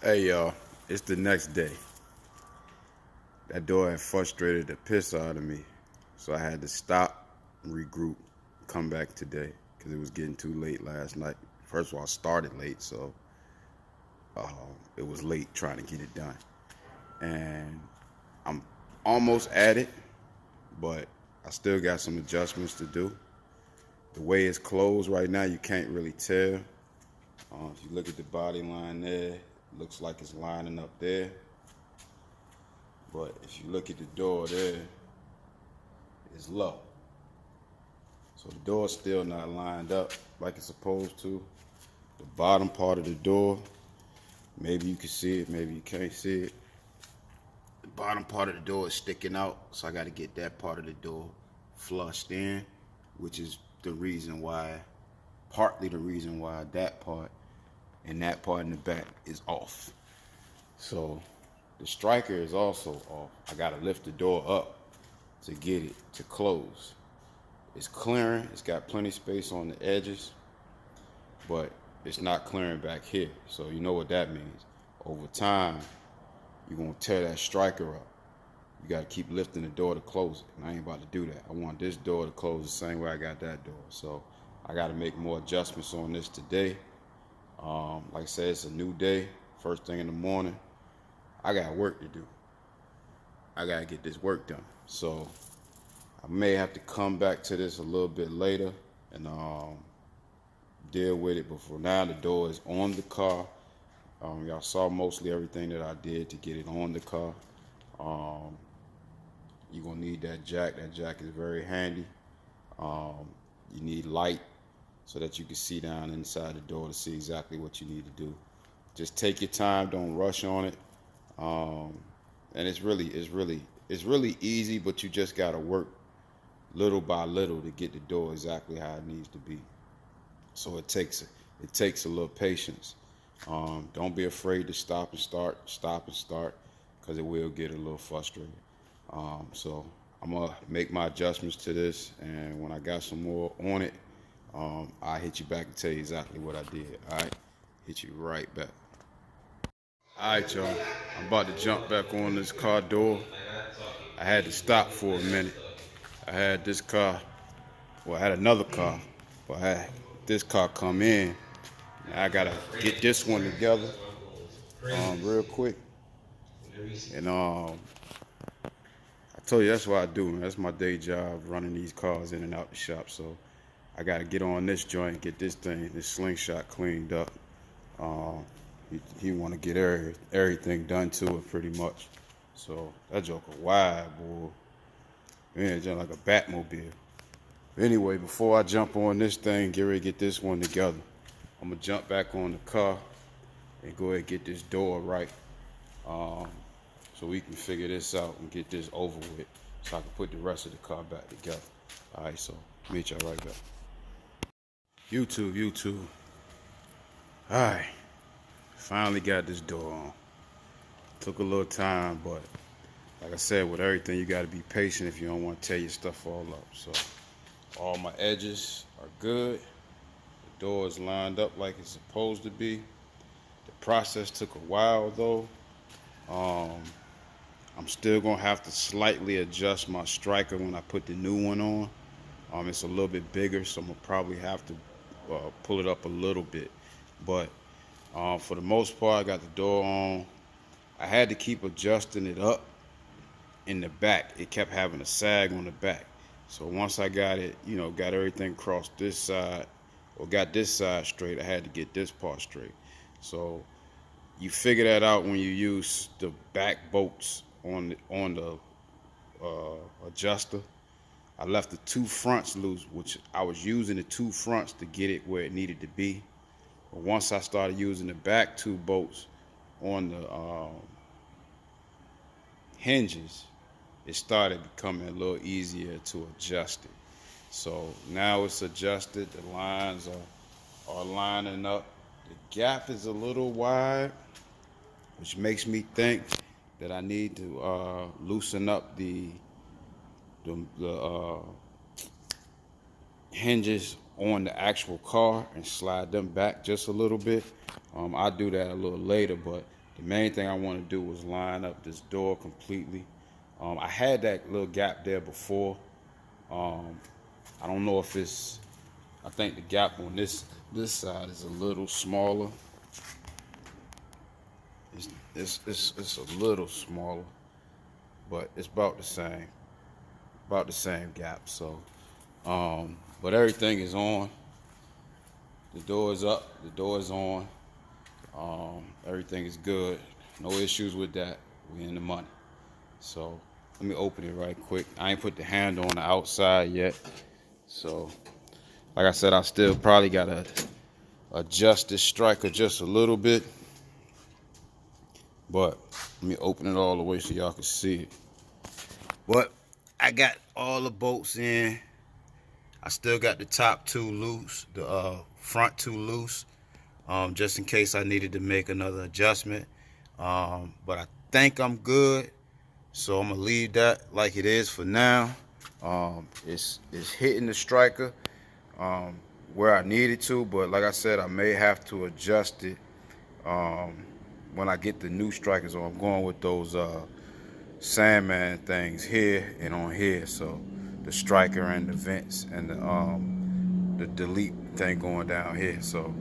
Hey y'all, it's the next day. That door had frustrated the piss out of me. So I had to stop, regroup, come back today because it was getting too late last night. First of all, I started late, so it was late trying to get it done. And I'm almost at it, but I still got some adjustments to do. The way it's closed right now, you can't really tell. If you look at the body line there, it looks like it's lining up there. But if you look at the door there, it's low. So the door's still not lined up like it's supposed to. The bottom part of the door, maybe you can see it, maybe you can't see it. The bottom part of the door is sticking out, so I got to get that part of the door flushed in, which is the reason why, partly the reason why that part and that part in the back is off. So the striker is also off. I got to lift the door up to get it to close. It's clearing, it's got plenty of space on the edges, but it's not clearing back here. So you know what that means. Over time, you're gonna tear that striker up. You gotta keep lifting the door to close it. And I ain't about to do that. I want this door to close the same way I got that door. So I gotta make more adjustments on this today. Like I said, it's a new day, first thing in the morning. I got work to do. I gotta get this work done. So I may have to come back to this a little bit later and deal with it. But for now, the door is on the car. Y'all saw mostly everything that I did to get it on the car. You're gonna need that jack. That jack is very handy. You need light so that you can see down inside the door to see exactly what you need to do. Just take your time. Don't rush on it. And it's really easy, but you just gotta work little by little to get the door exactly how it needs to be. So it takes a little patience. Don't be afraid to stop and start, because it will get a little frustrating. So I'm gonna make my adjustments to this, and when I got some more on it, I'll hit you back and tell you exactly what I did. All right, hit you right back. All right, y'all. I'm about to jump back on this car door. I had to stop for a minute. I had this car. Well, I had another car, but I had this car come in. Now I gotta get this one together real quick. And I told you that's what I do, man. That's my day job, running these cars in and out the shop. So I gotta get on this joint, get this slingshot cleaned up. He want to get everything done to it pretty much. So that joker wide, boy. Man, just like a Batmobile. Anyway, before I jump on this thing, get ready to get this one together, I'm gonna jump back on the car and go ahead and get this door right, so we can figure this out and get this over with, so I can put the rest of the car back together. All right, so meet y'all right back. YouTube. All right, finally got this door on. Took a little time, but like I said, with everything, you got to be patient if you don't want to tear your stuff all up. So all my edges are good. The door is lined up like it's supposed to be. The process took a while though. I'm still gonna have to slightly adjust my striker when I put the new one on. It's a little bit bigger, so I'm gonna probably have to pull it up a little bit. But for the most part, I got the door on. I had to keep adjusting it up in the back. It kept having a sag on the back. So once I got it, got everything across this side, or got this side straight, I had to get this part straight. So you figure that out when you use the back bolts on the adjuster. I left the two fronts loose, which I was using the two fronts to get it where it needed to be. But once I started using the back two bolts on the hinges, it started becoming a little easier to adjust it. So now it's adjusted. The lines are lining up. The gap is a little wide, which makes me think that I need to loosen up the hinges on the actual car and slide them back just a little bit. I'll do that a little later, but The main thing I want to do was line up this door completely. I had that little gap there before. I don't know if it's, I think the gap on this side is a little smaller. It's a little smaller, but it's about the same gap. So, but everything is on. The door is up. The door is on. Everything is good. No issues with that. We in the money. So let me open it right quick. I ain't put the handle on the outside yet. So like I said, I still probably gotta adjust this striker just a little bit. But let me open it all the way so y'all can see it. But I got all the bolts in. I still got the top two loose, the front two loose, just in case I needed to make another adjustment. But I think I'm good, so I'm gonna leave that like it is for now. It's hitting the striker where I need it to, but like I said, I may have to adjust it when I get the new strikers on. I'm going with those Sandman things here and on here, so the striker and the vents and the delete thing going down here. So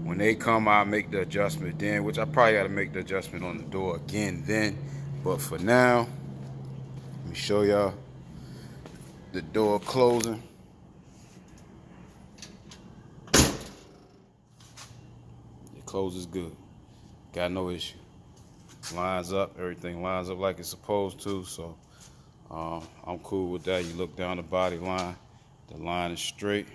when they come, I'll make the adjustment then, which I probably got to make the adjustment on the door again then. But for now, let me show y'all the door closing. It closes good. Got no issue. Lines up, everything lines up like it's supposed to, so I'm cool with that. You look down the body line, the line is straight.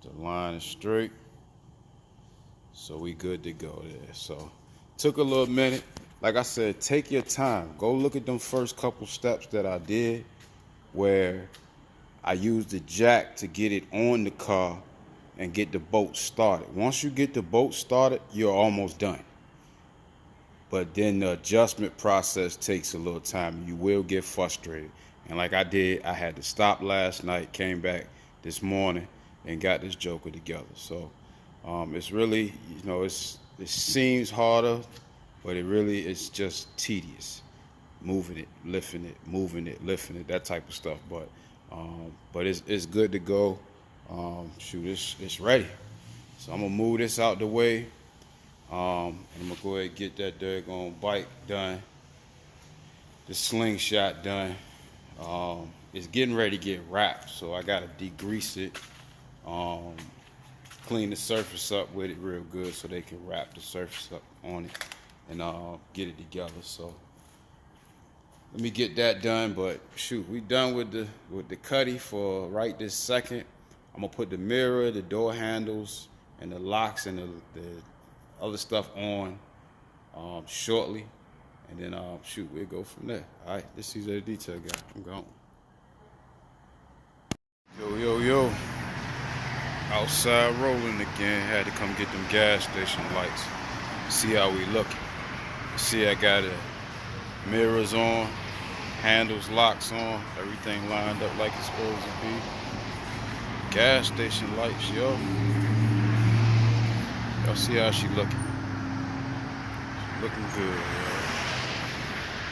The line is straight, so we good to go there. So took a little minute. Like I said, take your time. Go look at them first couple steps that I did where I used the jack to get it on the car and get the boat started. Once you get the boat started, you're almost done. But then the adjustment process takes a little time. You will get frustrated. And like I did, I had to stop last night, came back this morning, and got this joker together. So it's really, it seems harder, but it really is just tedious. Moving it, lifting it, moving it, lifting it, that type of stuff. But it's good to go. Shoot, it's ready. So I'm gonna move this out the way. And I'm gonna go ahead and get that daggone bike done. The slingshot done. It's getting ready to get wrapped, so I gotta degrease it. Clean the surface up with it real good so they can wrap the surface up on it and get it together. So let me get that done. But shoot, we done with the cutty for right this second. I'm gonna put the mirror, the door handles, and the locks and the other stuff on shortly, and then shoot, we'll go from there. All right, this is the detail guy. I'm gone. Yo, outside rolling again. Had to come get them gas station lights. See how we looking. See, I got the mirrors on, handles, locks on, everything lined up like it's supposed to be. Gas station lights, yo. Y'all see how she looking? She looking good, yo.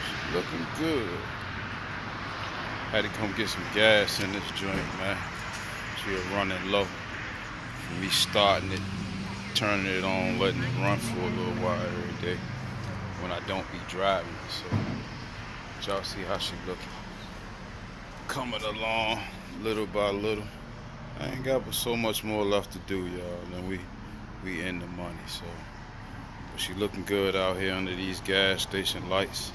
She looking good. Had to come get some gas in this joint, man. She was running low. Me starting it, turning it on, letting it run for a little while every day when I don't be driving. So y'all see how she looking. Coming along little by little. I ain't got but so much more left to do, y'all, and we in the money. So but she looking good out here under these gas station lights.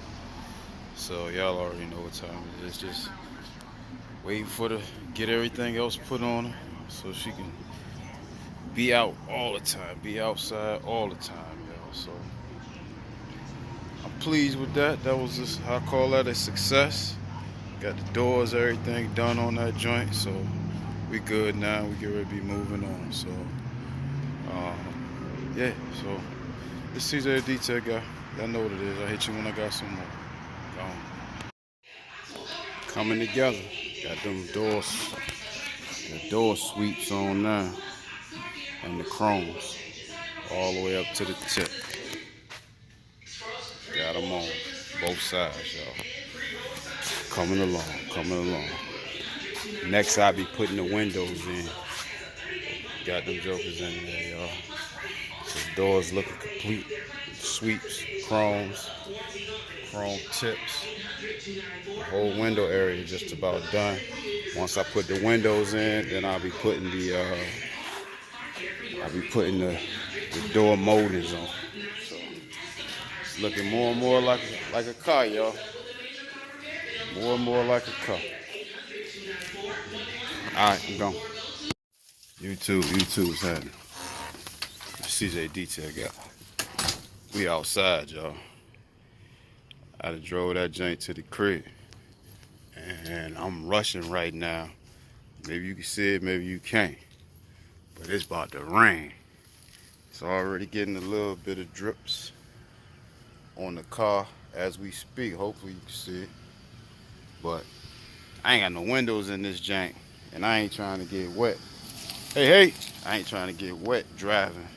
So y'all already know what time it is. Just waiting for the get everything else put on her so she can be out all the time, be outside all the time, y'all. So I'm pleased with that. That was just, I call that a success. Got the doors, everything done on that joint, so we good now. We get ready to be moving on. So yeah, so this is a detail guy. Y'all know what it is. I hit you when I got some more. Coming together. Got them doors, the door sweeps on now, and the chromes. all the way up to the tip. Got them on both sides, y'all. Coming along, coming along. Next, I'll be putting the windows in. Got them jokers in there, y'all. So the doors looking complete. Sweeps, chromes, chrome tips. The whole window area is just about done. Once I put the windows in, then I'll be putting the door moldings on. So it's looking more and more like a car, y'all. More and more like a car. Alright, I'm gone. YouTube's happening. CJ Detail guy. We outside, y'all. I done drove that joint to the crib. And I'm rushing right now. Maybe you can see it, maybe you can't. But it's about to rain. It's already getting a little bit of drips on the car as we speak. Hopefully you can see it. But I ain't got no windows in this jank. And I ain't trying to get wet. Hey, I ain't trying to get wet driving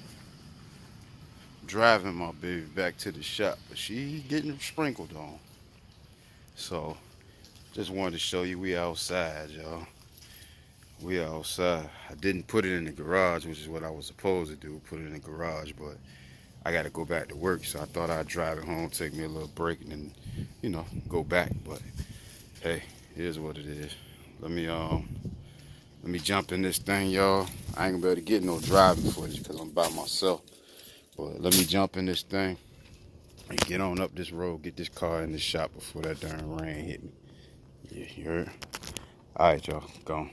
my baby back to the shop. But she getting sprinkled on. So just wanted to show you we outside, y'all. We outside. I didn't put it in the garage, which is what I was supposed to do, put it in the garage, but I got to go back to work, so I thought I'd drive it home, take me a little break, and then, you know, go back. But hey, it is what it is. Let me jump in this thing, y'all. I ain't gonna be able to get no driving footage because I'm by myself. But let me jump in this thing and get on up this road, get this car in the shop before that darn rain hit me. Yeah, you heard? All right, y'all, gone.